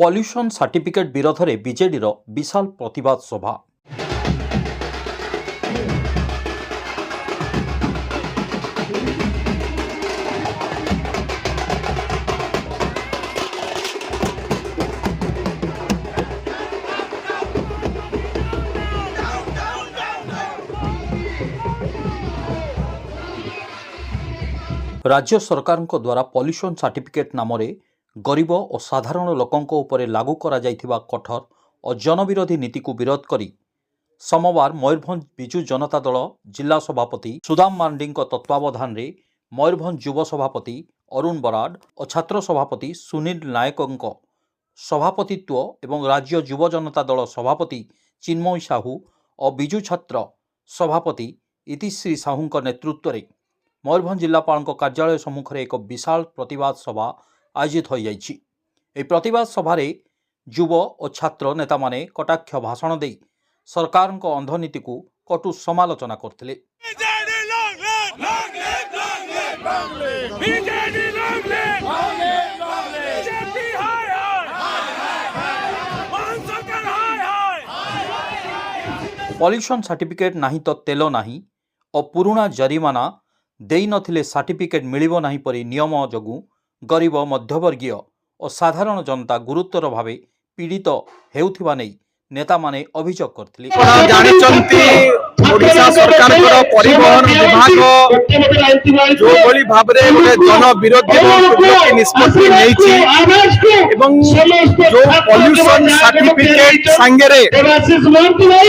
Pollution certificate विरोध में BJD विशाल प्रतिवाद सभा। राज्य सरकार द्वारा पल्यूशन सर्टिफिकेट नाम गरीब और साधारण लोकों उपरे लागू करा जाइथिबा कठोर और जनविरोधी नीति को विरोध करी सोमवार मयूरभंज बिजु जनता दल जिला सभापति सुदाम मार्डी तत्वावधान में मयूरभंज युव सभापति अरुण बराड और छात्र सभापति सुनील नायक सभापतित्व एवं राज्य युव जनता दल सभापति चिन्मय साहू और बिजु छात्र सभापति इतिश्री साहू नेतृत्व में मयूरभंज जिलापाल कार्यालय सम्मुखें एक विशाल प्रतिवाद सभा आयोजित हो जाइछि। ए प्रतिवाद सभारे युव और छात्र नेता माने कटाक्ष भाषण दे सरकार अंधनीति को कटु समालोचना करथिले। पल्यूशन सर्टिफिकेट नहीं तो तेल नहीं और पुराना जरिमाना देई नथिले सर्टिफिकेट मिलिबो नहीं परी नियम जोगु गरीब मध्यवर्गीय और साधारण जनता गुरुतर भावे पीड़ित हेउथिबा नै नेता माने अभियोग करथिले। ओडिशा सरकार परिवहन विभाग जो भली भाबरे जन विरोधी निष्पत्ति नैछि एवं जो पल्यूशन सर्टिफिकेट संगरे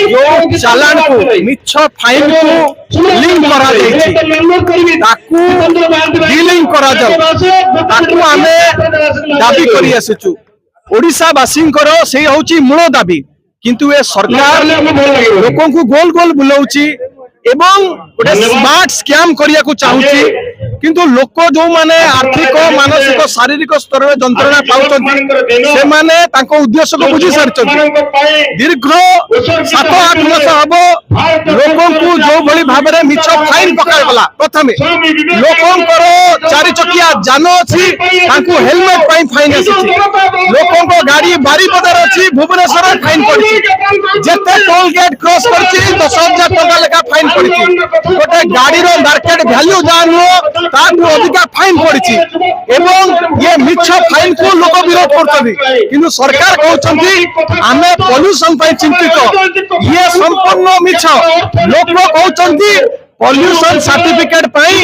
जो चालान को मिछ फाइन को लिंक करा दैछि ताकू डीलिंग करा जाउ ताकू आमे दाबी करि आसेछु। ओडिशा वासींकर सेही होछि मूल दाबी किंतु ए सरकार लोकों को गोल गोल बुलाउची एवं गोटे स्मार्ट स्कैम करिया को चाहूची किंतु लोक जो माने आर्थिक मानसिक शारीरिक स्तर में जंत्रणा पाउछन्ति से माने ताको उद्देश्य को बुझी सारछन्ति। दीर्घ 7-8 मास हबो लोकों को जो भली भाबरे मिछ फाइन पकाय गला प्रथमे लोकों को चारि चकिया जान अछि ताको हेलमेट पाइन फाइन आछि लोकों को गाड़ी बारी बदर अछि भुवनेश्वर फाइन पड़छि जेते टोल गेट क्रॉस करछि 10,000 टका लेका फाइन पड़छि गोटे गाड़ी रो मार्केट वैल्यू जानो ताकू अधिका फाइन पड़छि एवं ये मिछ फाइन को लोक विरोध करथि किंतु सरकार कहउछन्ति आमे पॉल्यूशन पय चिंतित ये संपूर्ण मिछ लोक कहउछन्ति पॉल्यूशन सर्टिफिकेट पई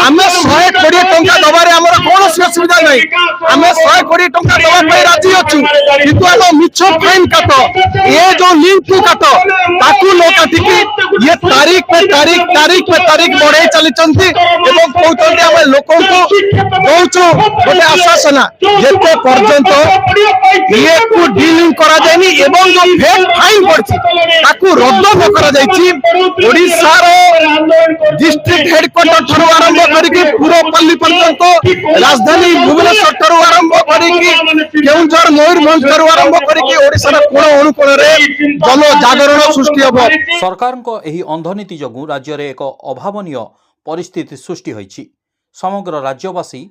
आमे 120 टंका दबारे हमर कोनोसी असुविधा नै आमे 120 टंका दबा पई राजी अछु किंतु हम मिछ फाइन काटो ये जो लिंक को काटो ताकू लोक आटिकी ये तारीख पे तारीख बढ़ाई चली एवं कहते आम लोक दौचु गोटे आश्वासना जेते पर्यंत ये को डीलिंग करा जायनी एवं जो भेट फाइन पड़छि ताकू रद्द न करा जायछि ओडिसा रो डिस्ट्रिक्ट हेडक्वार्टर ठरू आरंभ करिके पूरपल्ली पर्यंत राजधानी भुवनेश्वर ठरू आरंभ करिके केउंझर मयूरभंज ठरू आरंभ करिके ओडिसा रो कोण अनुकोण रे जन जागरण सृष्टि होबो। सरकार को एही अंधनीति जगु राज्य रे एक अभावनीय परिस्थिति सृष्टि होइछि। समग्र राज्यवासी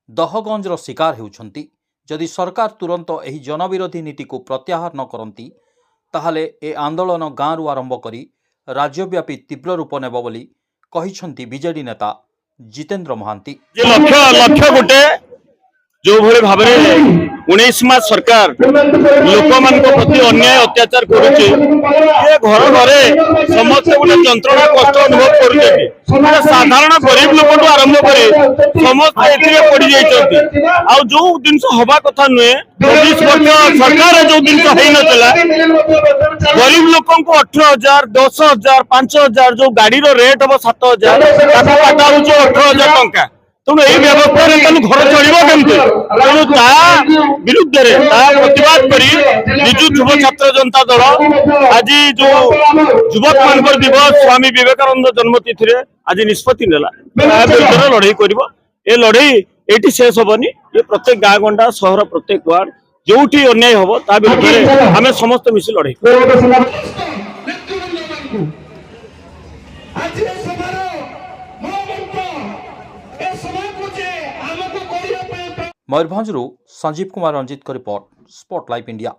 दहगंजर शिकार हेउछन्ति। जदि सरकार तुरंत एही जनविरोधी नीति को प्रत्याहार न करंती ताहले ए आंदोलन गाँव आरंभ करी राज्यव्यापी तीव्र रूप नेब बोली कहिछन्ति बीजेडी नेता जितेंद्र महांती। लक्ष्य गोटे जो भले भाव 19 मास सरकार लोक मान प्रति अन्याय अत्याचार करुचे ये घर घरे समस्त गोटे जंत्रणा कष्ट अनुभव करुचे साधारण गरीब लोक आरंभ करे समस्त एथिरे पड़ी जाइछन्ति आ जो जिनस हवा कथा नुहे 24 वर्ष सरकार जो जिनस हेइ नतला गरीब लोकों को 18,000 10,000 5,000 जो गाड़ी रो रेट हम 7,000 ताको काटा होचे 18,000 टंका तेणु यही व्यवस्था घर चलो केमती तेणु ता विरुद्ध प्रतिवाद कर बिजु युव छात्र जनता दल आज जो युवक मान दिवस स्वामी विवेकानंद जन्मतिथि आज निष्पत्ति नेला विरुद्ध लड़ाई कर लड़ाई ये शेष हेनी ये प्रत्येक गाँ गंडा सहर प्रत्येक वार्ड जो अन्याय हम ता विरुद्ध आम समस्त मिसी लड़ाई। मयूरभंजरू Sanjeev Kumar Ranjit report spotlight India.